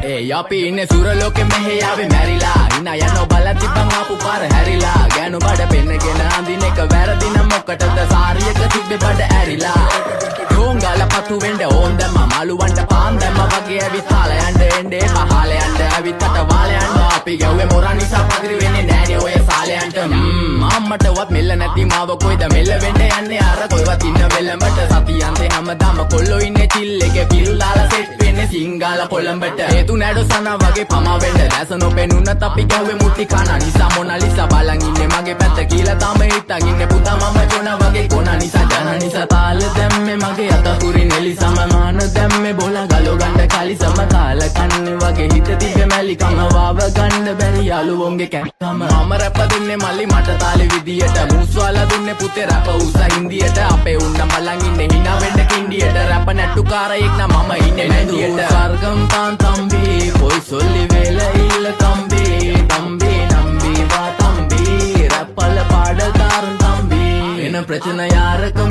Hey, අපි ඉන්නේ සුරලෝකෙ මෙහෙ ආවේ මැරිලා හිනා යනෝ බලද්දි බං ආපු පාර හැරිලා ගෑනු බඩ පෙන්නගෙන අඳින එක වැරදි නම් මොකටද සාරියක තිබ්බේ බඩ ඇරිලා ඩෝංගල පතු වෙන්න ඕන් දැම්ම මාළුවන්ට පාන් දැම්ම වගේ ඇවිත් හාල යන්න එන්නේ පහල යන්න ඇවිත් අත වාල යන්න අපි ගැව්වේ මොරා නිසා පගිරි වෙන්නේ නෑනේ ඔය සාලයන්ට අම්මටවත් මෙල්ල නැති මාව කොයිද මෙල්ල වෙන්න යන්නේ අර කොයිවත් ඉන්න වෙලඹට සතියන්තේ හැමදාම කොල්ලෝ ඉන්නේ චිල් එකේ පිල්ලාලා සෙට් වෙන්නේ සිංගාල කොළඹට හේතු නැඩෝ සනා වගේ පමා වෙන්න දැස නොපෙනුනත් අපි ගැව්වේ මුටි කන නිසා මොනාලිසා බලන් ඉන්නේ මගේ පැත්ත කියලා තම හිටන් ඉන්නේ පුතා මම ජොන වගේ කොන නිසා ජන නිසා තාල දැම්මේ මගේ අතකුරින් එලි සමමාන දැම්මේ බෝලා ගලෝ ගන්න කලි සම කාල කන්නේ වගේ හිත තිබ්බේ මැලි කම වාව ගන්න බැරි යාළුවෝන්ගේ කැක්කම මම රැප දුන්නේ මල්ලි මට තාලේ විදියට මූස්වාලා දුන්නේ පුතේ රැප උස හින්දියට අපේ උන්නම් බලන් ඉන්නේ hina වෙන්න කින්ඩියට රැප නැට්ටුකාරයෙක් නම් මම ඉන්නේ නැන්දියට සර්ගම් තාන් තම්බි පොයි සොල්ලි වේල ඉල්ල තම්බි තම්බි නම්බි වා තම්බි රැප්පල පාඩකාරන් තම්බි එන ප්‍රචන යාරක